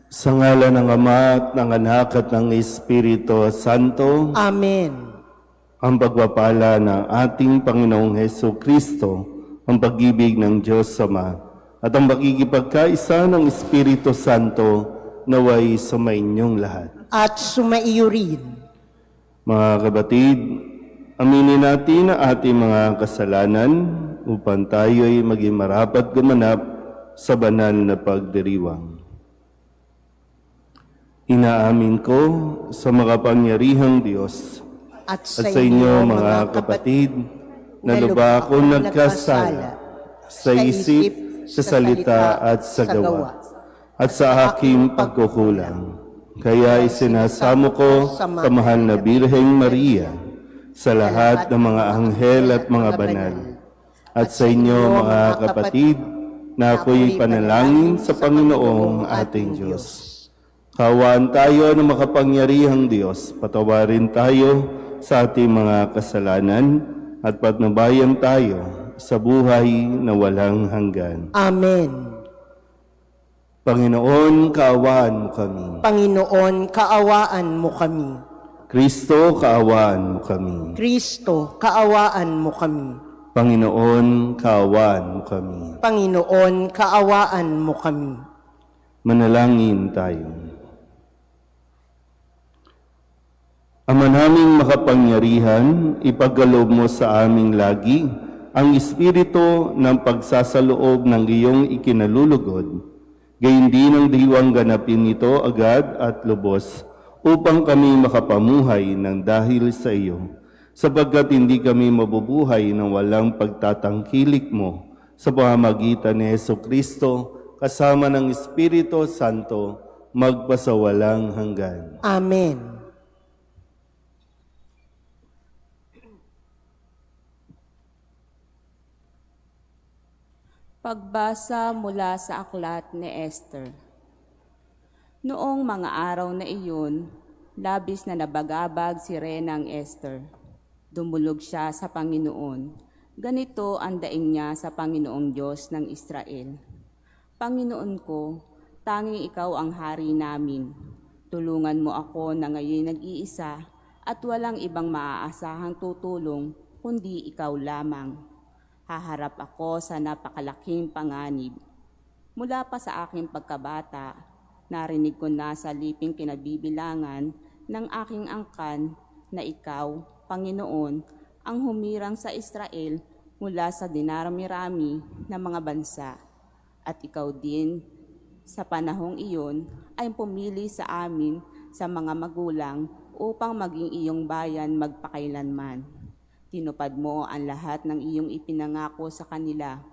Sa ngalan ng Ama at ng Anak at ng Espiritu Santo, Amen. ang pagpapala ng ating Panginoong Heso Kristo, ang pag-ibig ng Diyos Ama, at ang pakikipagkaisa ng Espiritu Santo naway sumainyong lahat. At sumaiyo rin. Mga kapatid, aminin natin ang ating mga kasalanan upang tayo'y maging marapat gumanap sa banal na pagdiriwang. Inaamin ko sa makapangyarihang Diyos At at sa inyo mga kapatid, na lubha akong nagkasala sa isip, sa salita at sa gawa, at sa aking pagkukulang. Kaya isinasamo ko sa mahal na Birheng Maria, sa lahat ng mga anghel at mga banal, at sa inyo mga kapatid, na ako'y panalangin sa Panginoong ating Diyos. Kaawaan tayo ng makapangyarihang Diyos, patawarin tayo sa ating mga kasalanan at patnubayan tayo sa buhay na walang hanggan. Amen. Panginoon, kaawaan mo kami. Panginoon, kaawaan mo kami. Kristo, kaawaan mo kami. Kristo, kaawaan mo kami. Panginoon, kaawaan mo kami. Panginoon, kaawaan mo kami. Manalangin tayo. Ama naming makapangyarihan, ipagkaloob mo sa aming lagi ang espiritu ng pagsasaloob ng iyong ikinalulugod. Gayon din ang diwang ganapin ito agad at lubos upang kami makapamuhay ng dahil sa iyo, sapagkat hindi kami mabubuhay ng walang pagtatangkilik mo sa pamamagitan ni Jesucristo kasama ng Espiritu Santo magpasawalang hanggan. Amen. Pagbasa mula sa aklat ni Esther. Noong mga araw na iyon, labis na nabagabag si Renang Esther. Dumulog siya sa Panginoon. Ganito ang daing niya sa Panginoong Diyos ng Israel. Panginoon ko, tanging ikaw ang hari namin. Tulungan mo ako na ngayon nag-iisa at walang ibang maaasahang tutulong kundi ikaw lamang. Haharap ako sa napakalaking panganib. Mula pa sa aking pagkabata, narinig ko na sa liping kinabibilangan ng aking angkan na ikaw, Panginoon, ang humirang sa Israel mula sa dinarami-rami ng mga bansa. At ikaw din, sa panahong iyon, ay pumili sa amin sa mga magulang upang maging iyong bayan magpakailanman. Tinupad mo ang lahat ng iyong ipinangako sa kanila.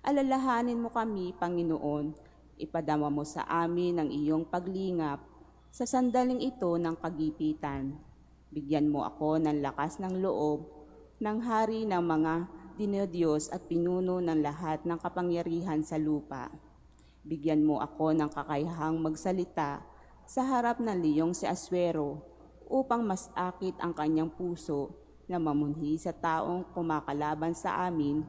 Alalahanin mo kami, Panginoon, ipadama mo sa amin ang iyong paglingap sa sandaling ito ng kagipitan. Bigyan mo ako ng lakas ng loob ng hari ng mga dinodiyos at pinuno ng lahat ng kapangyarihan sa lupa. Bigyan mo ako ng kakayahang magsalita sa harap ng liyong si Aswero upang mas akit ang kanyang puso na mamunhi sa taong kumakalaban sa amin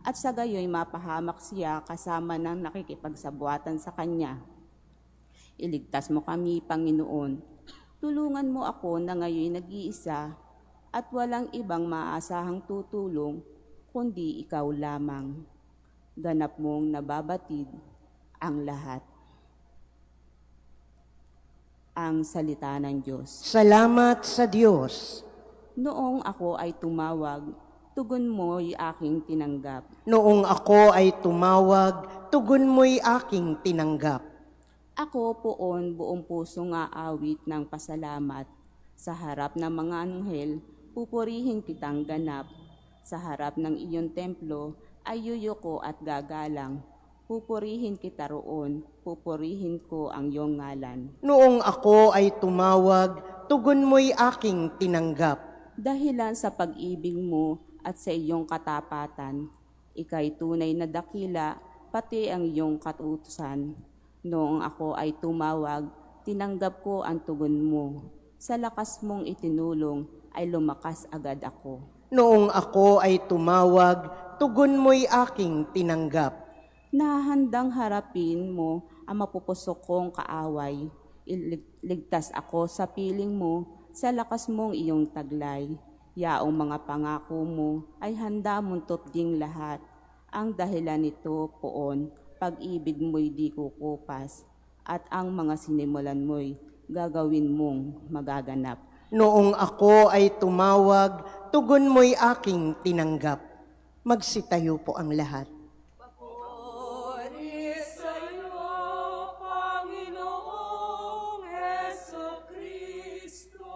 at sa gayoy mapahamak siya kasama ng nakikipagsabuatan sa kanya. Iligtas mo kami, Panginoon. Tulungan mo ako na ngayon nag-iisa at walang ibang maaasahang tutulong kundi ikaw lamang. Ganap mong nababatid ang lahat. Ang salita ng Diyos. Salamat sa Diyos. Noong ako ay tumawag, tugon mo'y aking tinanggap. Noong ako ay tumawag, tugon mo'y aking tinanggap. Ako poon buong puso nga awit ng pasalamat. Sa harap ng mga anghel, pupurihin kitang ganap. Sa harap ng iyong templo, ay yuyuko at gagalang. Pupurihin kita roon, pupurihin ko ang iyong ngalan. Noong ako ay tumawag, tugon mo'y aking tinanggap. Dahilan sa pag-ibig mo at sa iyong katapatan, ika'y tunay na dakila, pati ang iyong katutusan. Noong ako ay tumawag, tinanggap ko ang tugon mo. Sa lakas mong itinulong, ay lumakas agad ako. Noong ako ay tumawag, tugon mo'y aking tinanggap. na handang harapin mo ang mapupusok kong kaaway. Ligtas ako sa piling mo, sa lakas mong iyong taglay. Yaong mga pangako mo ay handa mong tutging lahat. Ang dahilan nito poon, pag-ibig mo'y di kukupas, at ang mga sinimulan mo'y gagawin mong magaganap. Noong ako ay tumawag, tugon mo'y aking tinanggap. Magsitayo po ang lahat. Papuri sa'yo, Panginoong Hesukristo,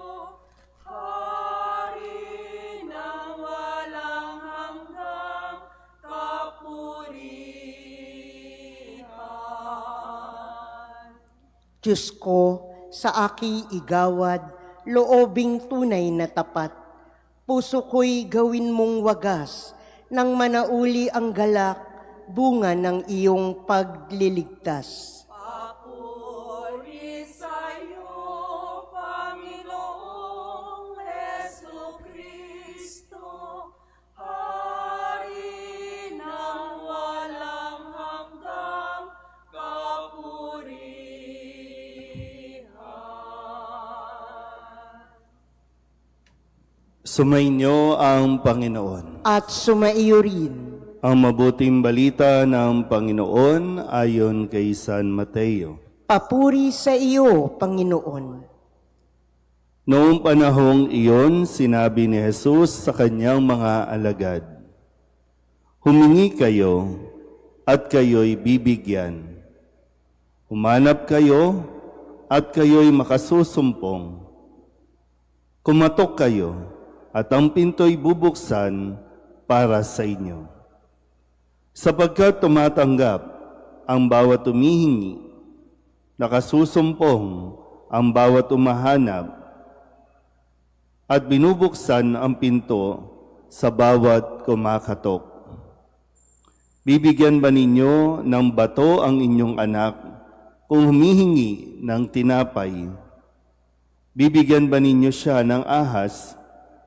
Hari ng walang hanggang kapurihan. Diyos ko, sa aki igawad, loobing tunay na tapat. Puso ko'y gawin mong wagas, nang manauli ang galak, bunga ng iyong pagliligtas. Papuri sa'yo, Panginoong Hesukristo, Hari ng walang hanggang kapurihan. Sumainyo ang Panginoon. At sumaiyo rin. Ang mabuting balita ng Panginoon ayon kay San Mateo. Papuri sa iyo, Panginoon. Noong panahong iyon, sinabi ni Jesus sa kanyang mga alagad, "Humingi kayo at kayo'y bibigyan. Humanap kayo at kayo'y makasusumpong. Kumatok kayo at ang pinto'y bubuksan para sa inyo. Sapagkat tumatanggap ang bawat humihingi, nakasusumpong ang bawat umahanap, at binubuksan ang pinto sa bawat kumakatok. Bibigyan ba ninyo ng bato ang inyong anak kung humihingi ng tinapay? Bibigyan ba ninyo siya ng ahas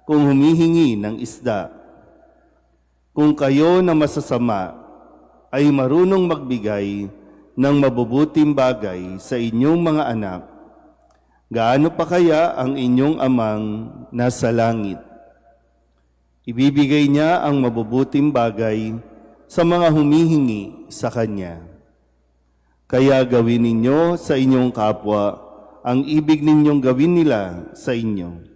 kung humihingi ng isda? Kung kayo na masasama ay marunong magbigay ng mabubuting bagay sa inyong mga anak, gaano pa kaya ang inyong amang nasa langit? Ibibigay niya ang mabubuting bagay sa mga humihingi sa Kanya. Kaya gawin ninyo sa inyong kapwa ang ibig ninyong gawin nila sa inyo.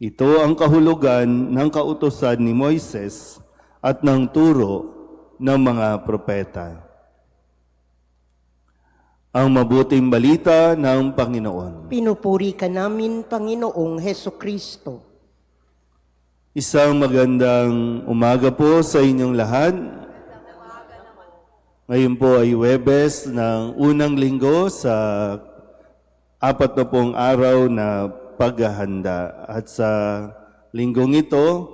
Ito ang kahulugan ng kautusan ni Moises at ng turo ng mga propeta. Ang mabuting balita ng Panginoon. Pinupuri ka namin, Panginoong Hesukristo. Isang magandang umaga po sa inyong lahat. Ngayon po ay Huwebes ng unang linggo sa 40 araw na paghahanda. At sa linggong ito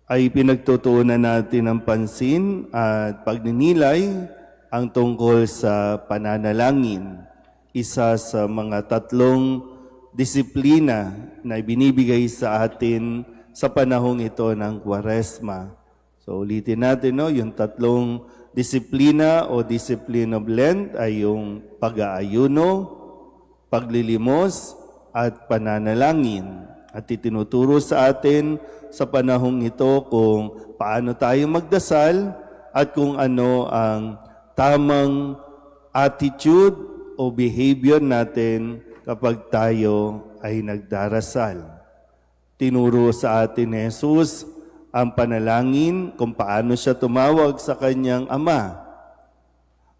ay pinagtutuunan natin ng pansin at pagninilay ang tungkol sa pananalangin. Isa sa mga 3 disiplina na ibinibigay sa atin sa panahong ito ng Kwaresma. So ulitin natin, yung 3 disiplina o discipline of Lent ay yung pag-aayuno, paglilimos, at pananalangin. At itinuturo sa atin sa panahong ito kung paano tayo magdasal at kung ano ang tamang attitude o behavior natin kapag tayo ay nagdarasal. Tinuro sa atin ni Jesus ang panalangin kung paano siya tumawag sa kanyang Ama.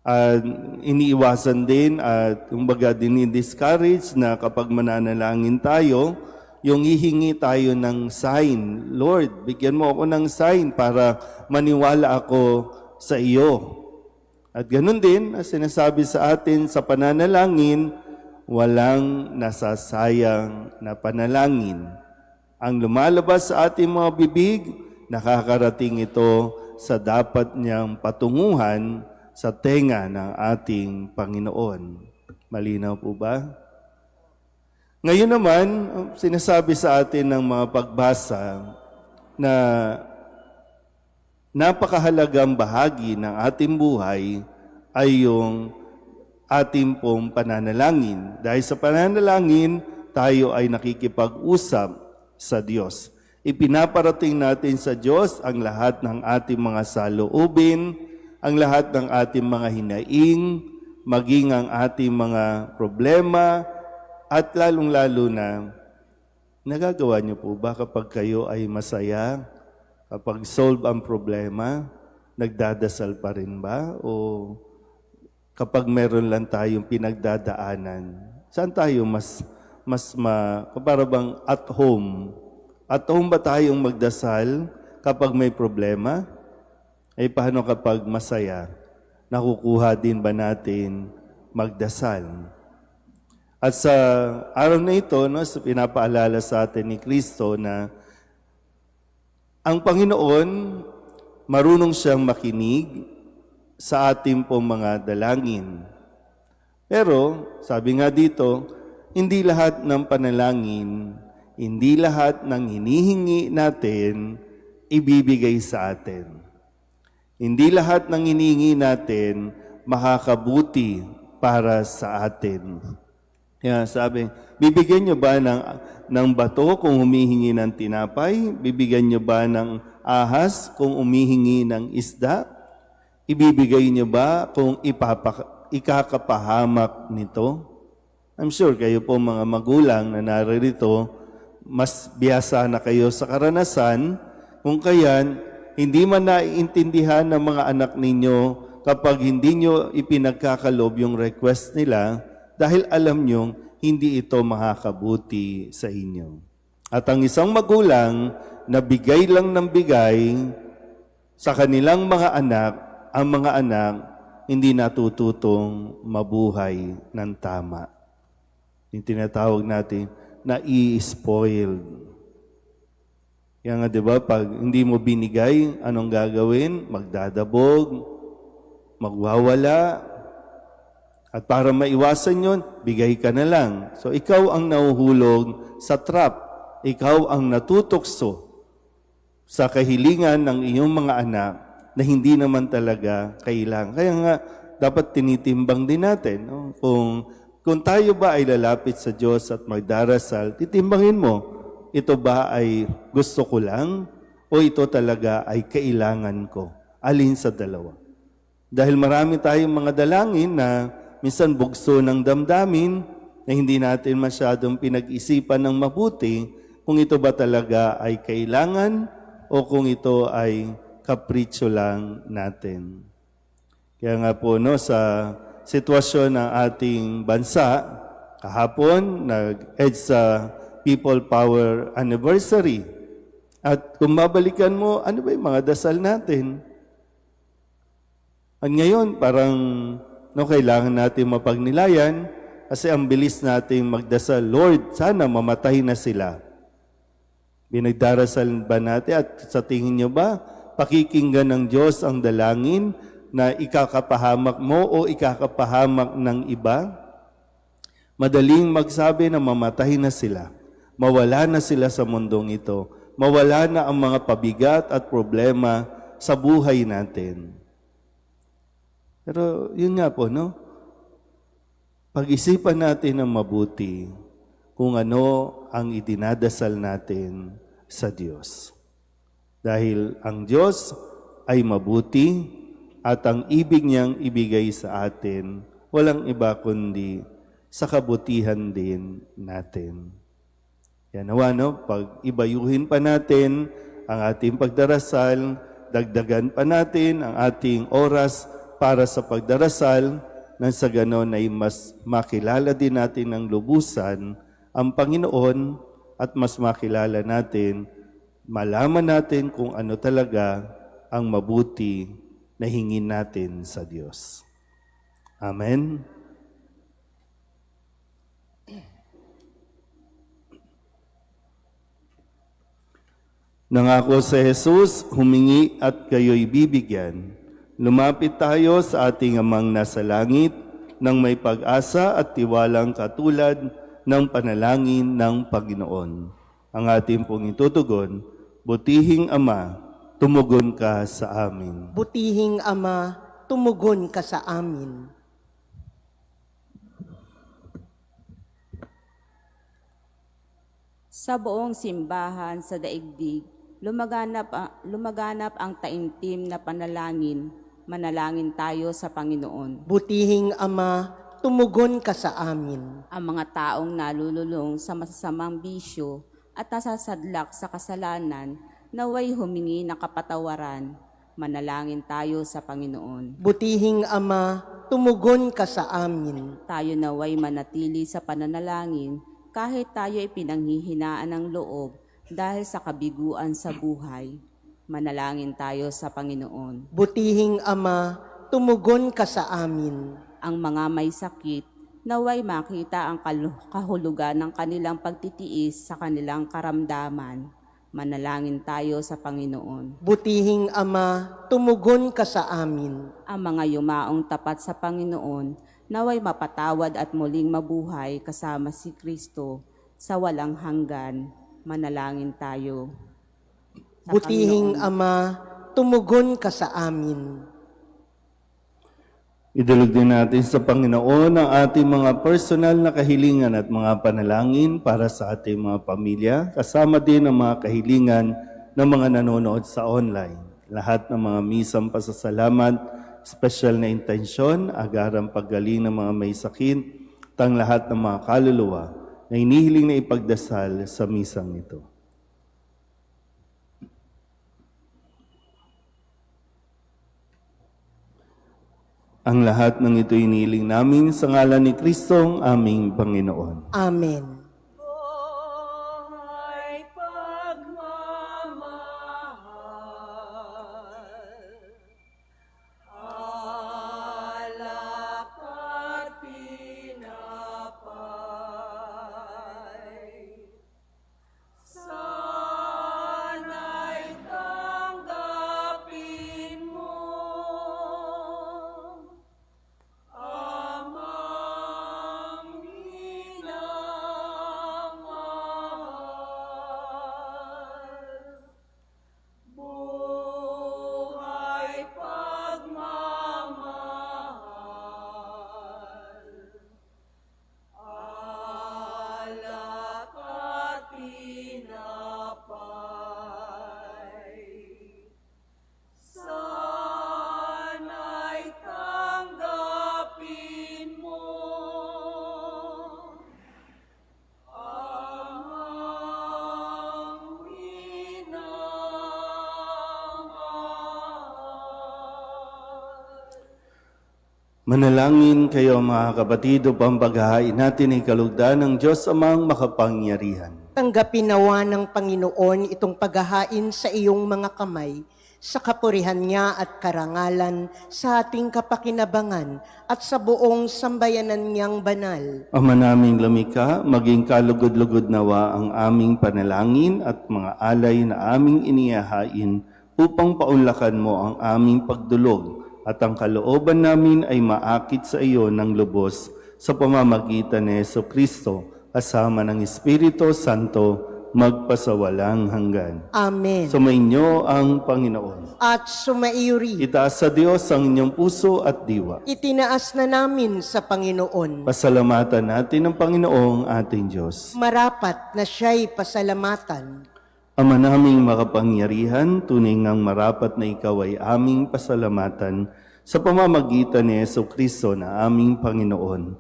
At iniiwasan din at kumbaga dinidiscourage na kapag mananalangin tayo, yung hihingi tayo ng sign. Lord, bigyan mo ako ng sign para maniwala ako sa iyo. At ganun din, sinasabi sa atin sa pananalangin, walang nasasayang na panalangin. Ang lumalabas sa ating mga bibig, nakakarating ito sa dapat niyang patunguhan sa tenga ng ating Panginoon. Malinaw po ba? Ngayon naman, sinasabi sa atin ng mga pagbasa na napakahalagang bahagi ng ating buhay ay yung ating pong pananalangin. Dahil sa pananalangin, tayo ay nakikipag-usap sa Diyos. Ipinaparating natin sa Diyos ang lahat ng ating mga saloobin, ang lahat ng ating mga hinaing, maging ang ating mga problema, at lalong-lalo na, nagagawa niyo po ba kapag kayo ay masaya, kapag solve ang problema, nagdadasal pa rin ba? O kapag meron lang tayong pinagdadaanan, saan tayo para bang at home? At home ba tayong magdasal kapag may problema? Ay paano kapag masaya? Nakukuha din ba natin magdasal? At sa araw na ito, pinapaalala sa atin ni Kristo na ang Panginoon, marunong siyang makinig sa ating pong mga dalangin. Pero, sabi nga dito, hindi lahat ng panalangin, hindi lahat ng hinihingi natin, ibibigay sa atin. Hindi lahat ng hinihingi natin, makakabuti para sa atin. Kaya sabi, bibigyan nyo ba ng bato kung humihingi ng tinapay? Bibigyan nyo ba ng ahas kung humihingi ng isda? Ibibigay nyo ba kung ikakapahamak nito? I'm sure kayo po mga magulang na naririto, mas biyasa na kayo sa karanasan, kung kayan, hindi man naiintindihan ng mga anak ninyo kapag hindi nyo ipinagkakalob yung request nila dahil alam nyo hindi ito makakabuti sa inyo. At ang isang magulang na bigay lang ng bigay sa kanilang mga anak, ang mga anak hindi natututong mabuhay ng tama. Yung tinatawag natin na i-spoiled. Kaya nga, di ba, pag hindi mo binigay, anong gagawin? Magdadabog, magwawala. At para maiwasan yon, bigay ka na lang. So, ikaw ang nahuhulog sa trap. Ikaw ang natutokso sa kahilingan ng iyong mga anak na hindi naman talaga kailangan. Kaya nga, dapat tinitimbang din natin. No? Kung tayo ba ay lalapit sa Diyos at magdarasal, titimbangin mo, ito ba ay gusto ko lang o ito talaga ay kailangan ko? Alin sa dalawa? Dahil marami tayong mga dalangin na minsan bugso ng damdamin na hindi natin masyadong pinag-isipan ng mabuti kung ito ba talaga ay kailangan o kung ito ay kapritsyo lang natin. Kaya nga po, sa sitwasyon ng ating bansa, kahapon, nag-EDSA People Power Anniversary. At kung mabalikan mo, ano ba yung mga dasal natin? At ngayon, parang kailangan natin mapagnilayan kasi ang bilis nating magdasal, Lord, sana mamatay na sila. Binagdarasal ba natin at sa tingin nyo ba, pakikinggan ng Diyos ang dalangin na ikakapahamak mo o ikakapahamak ng iba? Madaling magsabi na mamatay na sila. Mawala na sila sa mundong ito. Mawala na ang mga pabigat at problema sa buhay natin. Pero yun nga po, pag-isipan natin ng mabuti kung ano ang idinadasal natin sa Diyos. Dahil ang Diyos ay mabuti at ang ibig niyang ibigay sa atin, walang iba kundi sa kabutihan din natin. Yan nawa, pag ibayuhin pa natin ang ating pagdarasal, dagdagan pa natin ang ating oras para sa pagdarasal, nang sa ganon ay mas makilala din natin ng lubusan ang Panginoon at mas makilala natin, malaman natin kung ano talaga ang mabuti na hingin natin sa Diyos. Amen. Nangako si Jesus, humingi at kayo'y bibigyan. Lumapit tayo sa ating Amang nasa langit nang may pag-asa at tiwalang katulad ng panalangin ng Panginoon. Ang ating pong itutugon, Butihing Ama, tumugon ka sa amin. Butihing Ama, tumugon ka sa amin. Sa buong simbahan sa daigdig, lumaganap ang taimtim na panalangin. Manalangin tayo sa Panginoon. Butihing Ama, tumugon ka sa amin. Ang mga taong nalululong sa masasamang bisyo at nasasadlak sa kasalanan, naway humingi ng kapatawaran. Manalangin tayo sa Panginoon. Butihing Ama, tumugon ka sa amin. Tayo naway manatili sa pananalangin kahit tayo ay pinanghihinaan ng loob dahil sa kabiguan sa buhay. Manalangin tayo sa Panginoon. Butihing Ama, tumugon ka sa amin. Ang mga may sakit, naway makita ang kahulugan ng kanilang pagtitiis sa kanilang karamdaman. Manalangin tayo sa Panginoon. Butihing Ama, tumugon ka sa amin. Ang mga yumaong tapat sa Panginoon, naway mapatawad at muling mabuhay kasama si Kristo sa walang hanggan. Manalangin tayo. Sa Butihing Panginoon. Ama, tumugon ka sa amin. Idulog din natin sa Panginoon ang ating mga personal na kahilingan at mga panalangin para sa ating mga pamilya, kasama din ang mga kahilingan ng mga nanonood sa online. Lahat ng mga misang pasasalamat, special na intensyon, agarang paggaling ng mga may sakit, tang lahat ng mga kaluluwa na inihiling na ipagdasal sa misang ito. Ang lahat ng ito iniling namin sa ngalan ni Kristong aming Panginoon. Amen. Buhay pagmamahal, alak at pinapay, sana'y tanggapin mo, Amang minamahal. Buhay pagmamahal, alak at pinapay, sana'y tanggapin mo, Amang minamahal. Manalangin kayo mga kapatid upang paghahain natin ay kalugdan ng Diyos amang makapangyarihan. Tanggapin nawa ng Panginoon itong paghahain sa iyong mga kamay, sa kapurihan niya at karangalan, sa ating kapakinabangan at sa buong sambayanan niyang banal. Ama naming lumikha, maging kalugod-lugod nawa ang aming panalangin at mga alay na aming inihahain upang paunlakan mo ang aming pagdulog at ang kalooban namin ay maakit sa iyo ng lubos sa pamamagitan ni Jesucristo kasama ng Espiritu Santo magpasawalang hanggan. Amen. Sumainyo ang Panginoon. At sumaiyo rin. Itaas sa Diyos ang inyong puso at diwa. Itinaas na namin sa Panginoon. Pasalamatan natin ang Panginoong ating Diyos. Marapat na siya'y pasalamatan. Ama naming makapangyarihan, tunay ngang marapat na ikaw ay aming pasalamatan sa pamamagitan ni Jesucristo na aming Panginoon.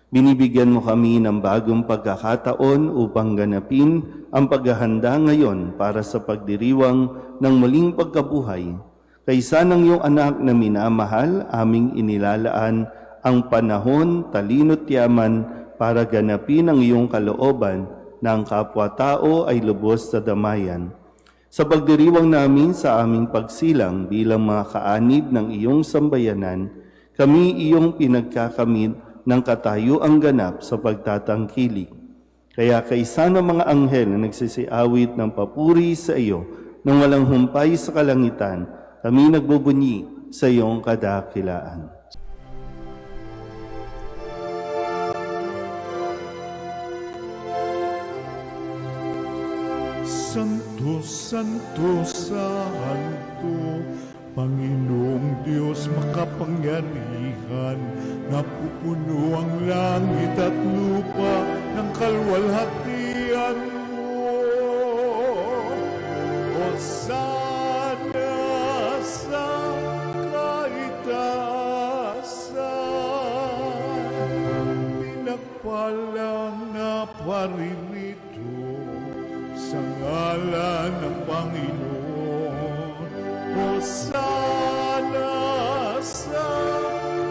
Binibigyan mo kami ng bagong pagkakataon upang ganapin ang paghahanda ngayon para sa pagdiriwang ng muling pagkabuhay. Kaysa ng iyong anak na minamahal, aming inilalaan ang panahon, talino't yaman para ganapin ang iyong kalooban na ang kapwa-tao ay lubos sa damayan. Sa pagdiriwang namin sa aming pagsilang bilang mga kaanib ng iyong sambayanan, kami iyong pinagkakamit ng katayuang ganap sa pagtatangkilik. Kaya kaysa ng mga anghel na nagsisiawit ng papuri sa iyo nang walang humpay sa kalangitan, kami nagbubunyi sa iyong kadakilaan. Santo, Santo, Santo, Panginoong Diyos makapangyarihan, napupuno ang langit at lupa ng kalwalhatian mo. Hosana sa kaitaasan, pinagpalang na paririto sa ngalan ng Panginoon. Hosana sa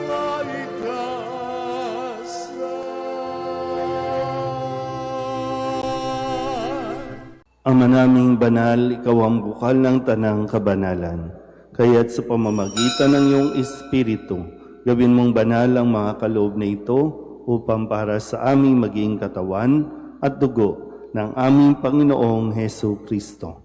kaitaasan. Ama naming banal, ikaw ang bukal ng tanang kabanalan. Kaya't sa pamamagitan ng iyong Espiritu, gawin mong banal ang mga kaloob na ito upang para sa aming maging katawan at dugo ng aming Panginoong Hesu Kristo.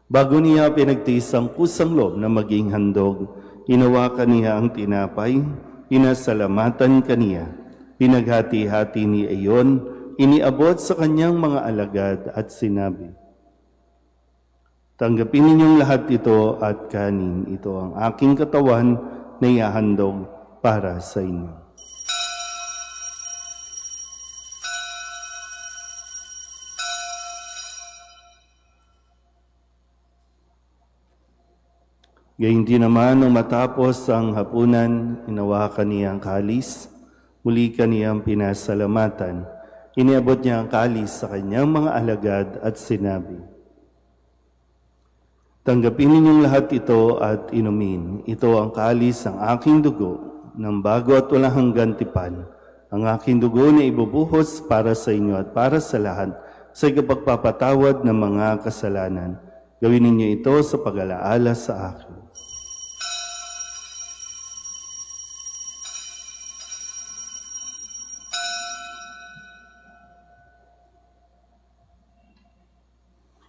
Bago niya pinagtiis ang kusang loob na maging handog, hinawakan niya ang tinapay, pinasalamatan kaniya, pinaghati-hati ni iyon, iniabot sa kanyang mga alagad at sinabi, "Tanggapin ninyong lahat ito at kanin. Ito ang aking katawan na ihahandog para sa inyo." Gayun din naman nung matapos ang hapunan, inawakan niya ang kalis, muli kaniyang pinasalamatan. Iniabot niya ang kalis sa kanyang mga alagad at sinabi, "Tanggapin ninyong lahat ito at inumin. Ito ang kalis ng aking dugo, ng bago at walang hanggan tipan. Ang aking dugo na ibubuhos para sa inyo at para sa lahat sa ikapagpapatawad ng mga kasalanan. Gawin ninyo ito sa pag-alaala sa akin."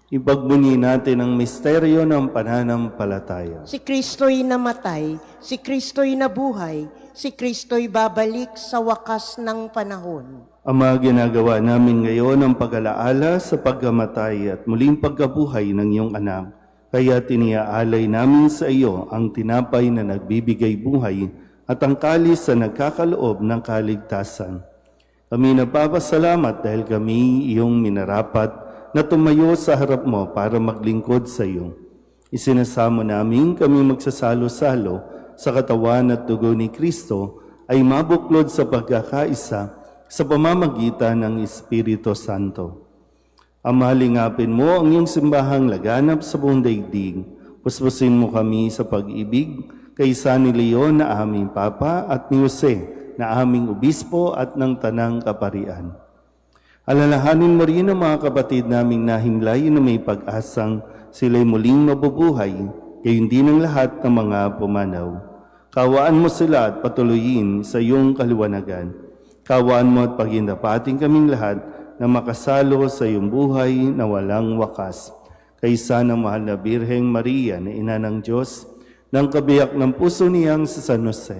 Ipagbunyi natin ang misteryo ng pananampalataya. Si Kristo'y namatay, si Kristo'y nabuhay, si Kristo'y babalik sa wakas ng panahon. Ama, ginagawa namin ngayon ang pag-alaala sa pagkamatay at muling pagkabuhay ng iyong anak. Kaya tiniaalay namin sa iyo ang tinapay na nagbibigay buhay at ang kalis na nagkakaloob ng kaligtasan. Kami nagpapasalamat dahil kami iyong minarapat na tumayo sa harap mo para maglingkod sa iyo. Isinasamo namin kami magsasalo-salo sa katawan at dugo ni Kristo ay mabuklod sa pagkakaisa sa pamamagitan ng Espiritu Santo. Ama, lingapin mo ang iyong simbahang laganap sa buong daigdig. Puspusin mo kami sa pag-ibig kay San Leon na aming Papa at ni Jose na aming Obispo at ng Tanang Kaparian. Alalahanin mo rin ang mga kapatid naming nahimlay na may pag-asang sila'y muling mabubuhay, gayon din ang lahat ng mga pumanaw. Kawaan mo sila at patuloyin sa iyong kaliwanagan. Kawaan mo at paghindapating kaming lahat na makasalo sa iyong buhay na walang wakas. Kaysa ng mahal na Birheng Maria na Ina ng Diyos, ng kabiyak ng puso niyang sa San Jose,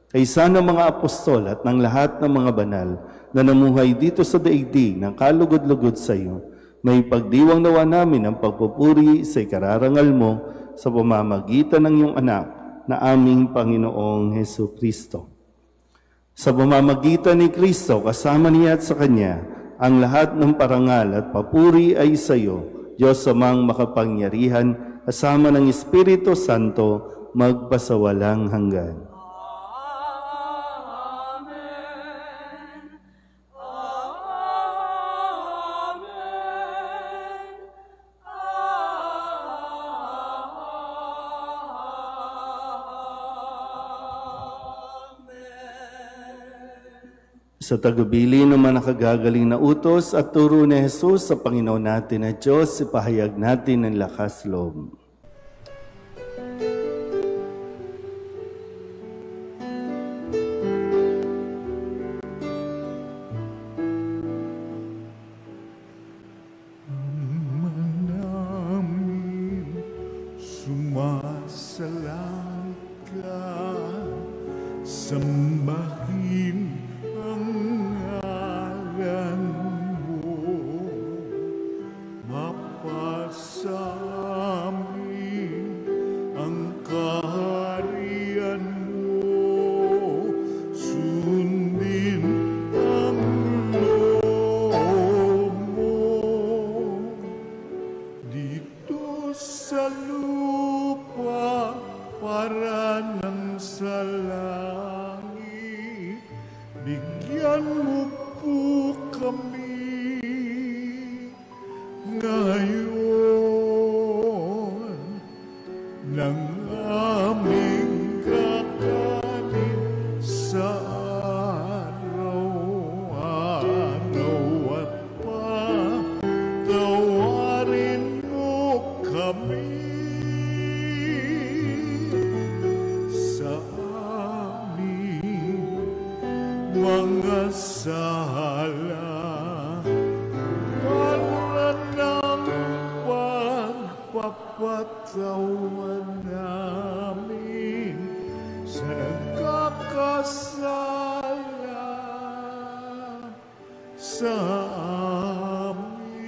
kaysa ng mga apostol at ng lahat ng mga banal na namuhay dito sa daigdig ng kalugod-lugod sa iyo, may pagdiwang nawa namin ang pagpupuri sa ikararangal mo sa pamamagitan ng iyong anak na aming Panginoong Hesu Kristo. Sa pamamagitan ni Kristo, kasama niya at sa Kanya, ang lahat ng parangal at papuri ay sa iyo, Diyos amang makapangyarihan, kasama ng Espiritu Santo, magpasawalang hanggan. Sa tagubili ng mga nakagagaling na utos at turo ni Jesus sa Panginoon natin na Diyos, ipahayag natin ang lakas loob. Namin sumasalang ka, sambahin ang ngalan mo, mapasalamat bigyan mo po kami ngayon ng aming kakanin sa araw-araw at patawarin mo kami sa aming mga sala para ng pagpapatawan namin sa nagkakasala sa amin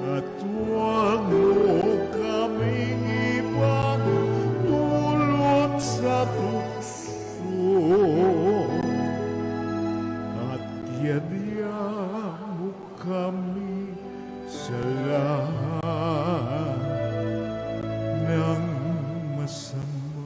at huwag mo kaming ibang dulot sa tukso at yadya mo kami sa lahat ng masama.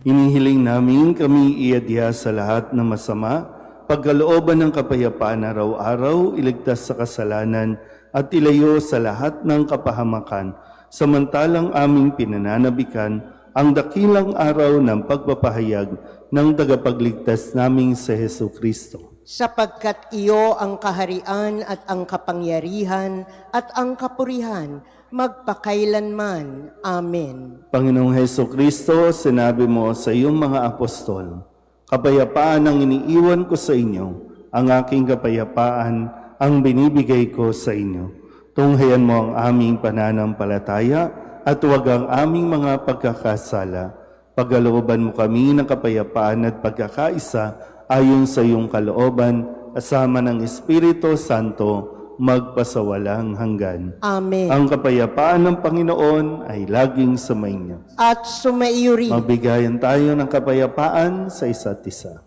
Inihiling namin kami iadya sa lahat ng masama, pagkalooban ng kapayapaan araw-araw, iligtas sa kasalanan at ilayo sa lahat ng kapahamakan, samantalang aming pinananabikan ang dakilang araw ng pagpapahayag ng tagapagligtas naming si Hesu Kristo. Sapagkat iyo ang kaharian at ang kapangyarihan at ang kapurihan magpakailanman. Amen. Panginoong Heso Kristo, sinabi mo sa iyong mga apostol, kapayapaan ang iniiwan ko sa inyo, ang aking kapayapaan ang binibigay ko sa inyo. Tunghayan mo ang aming pananampalataya at huwag ang aming mga pagkakasala. Pagkalooban mo kami ng kapayapaan at pagkakaisa ayon sa iyong kalooban, kasama ng Espiritu Santo, magpasawalang hanggan. Amen. Ang kapayapaan ng Panginoon ay laging sumainyo. At sumaiyo rin. Magbigayan tayo ng kapayapaan sa isa't isa.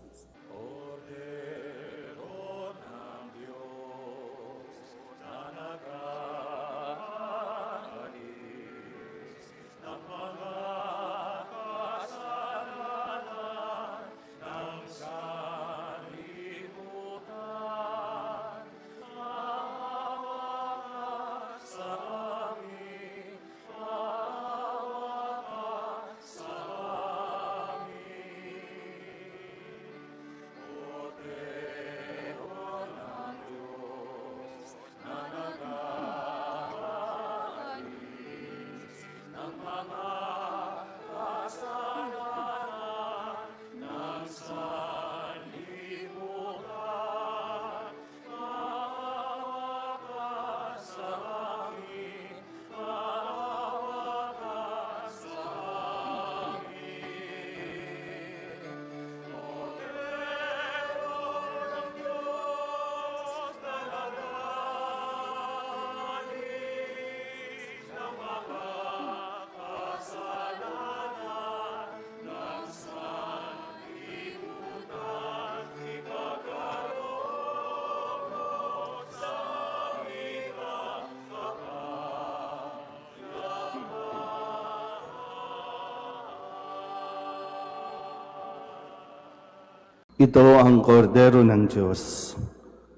Ito ang kordero ng Diyos.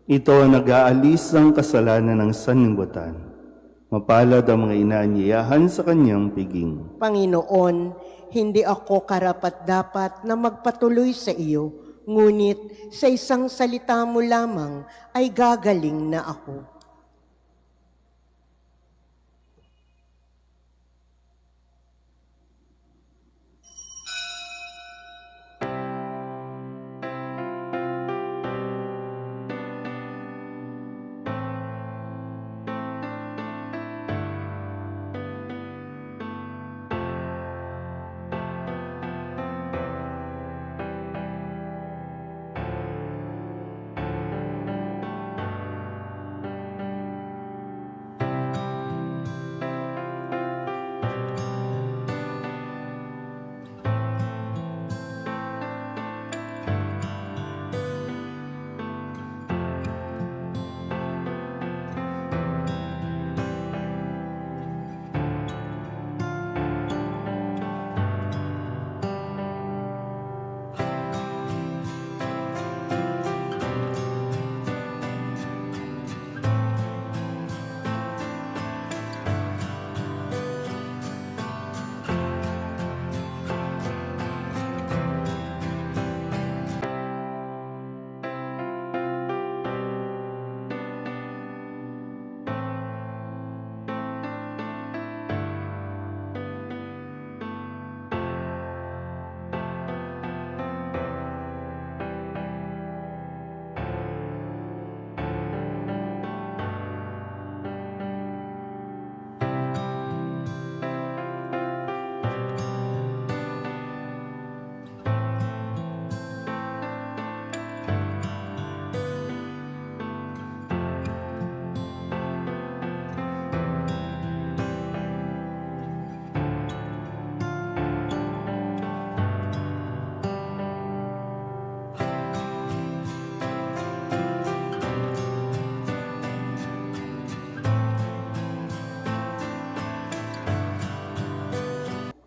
Ito ang nag-aalis ng kasalanan ng sanlibutan. Mapalad ang mga inaanyayahan sa kanyang piging. Panginoon, hindi ako karapat-dapat na magpatuloy sa iyo, ngunit sa isang salita mo lamang ay gagaling na ako.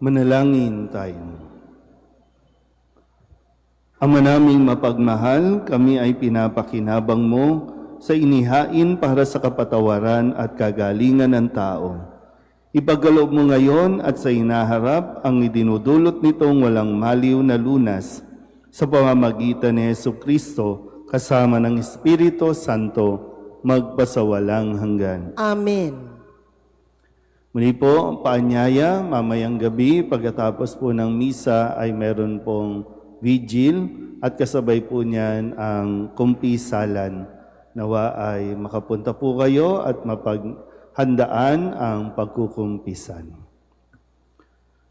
Manalangin tayo. Ama naming mapagmahal, kami ay pinapakinabang mo sa inihain para sa kapatawaran at kagalingan ng tao. Ipagkaloob mo ngayon at sa inaharap ang idinudulot nitong walang maliw na lunas sa pamamagitan ni Jesucristo kasama ng Espiritu Santo magpasawalang hanggan. Amen. Muli po, paanyaya, mamayang gabi, pagkatapos po ng misa ay meron pong vigil at kasabay po niyan ang kumpisalan. Nawa ay makapunta po kayo at mapaghandaan ang pagkukumpisan.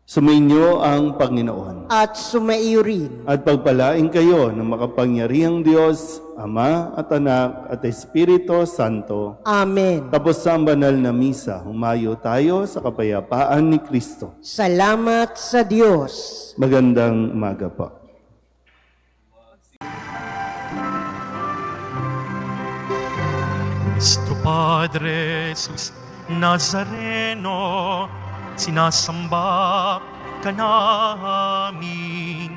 Sumainyo ang Panginoon. At sumaiyo rin. At pagpalain kayo ng makapangyarihang Diyos, Ama at Anak at Espiritu Santo. Amen. Tapos sa banal na misa, humayo tayo sa kapayapaan ni Kristo. Salamat sa Diyos. Magandang umaga po. Nuestro Padre Jesus Nazareno, sinasamba ka namin,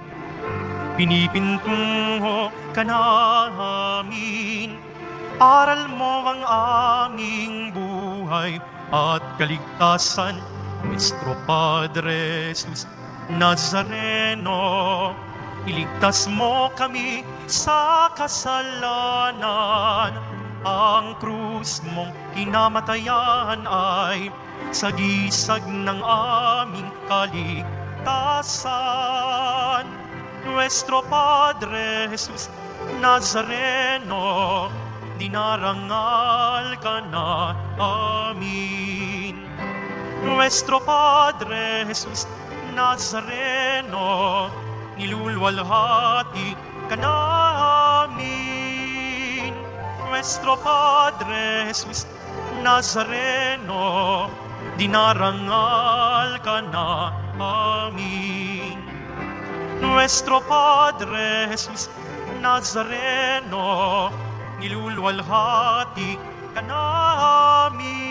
pinipintungo ka namin, aral mo ang aming buhay at kaligtasan. Nuestro Padre Jesus Nazareno, iligtas mo kami sa kasalanan. Ang krus mong kinamatayan ay sagisag ng aming kaligtasan. Nuestro Padre Jesus Nazareno, dinarangal ka na amin. Nuestro Padre Jesus Nazareno, nilulwalhati ka namin. Nuestro Padre Jesus Nazareno, dinarangal ka na amin. Nuestro Padre Jesus Nazareno, nilulwalhati ka namin.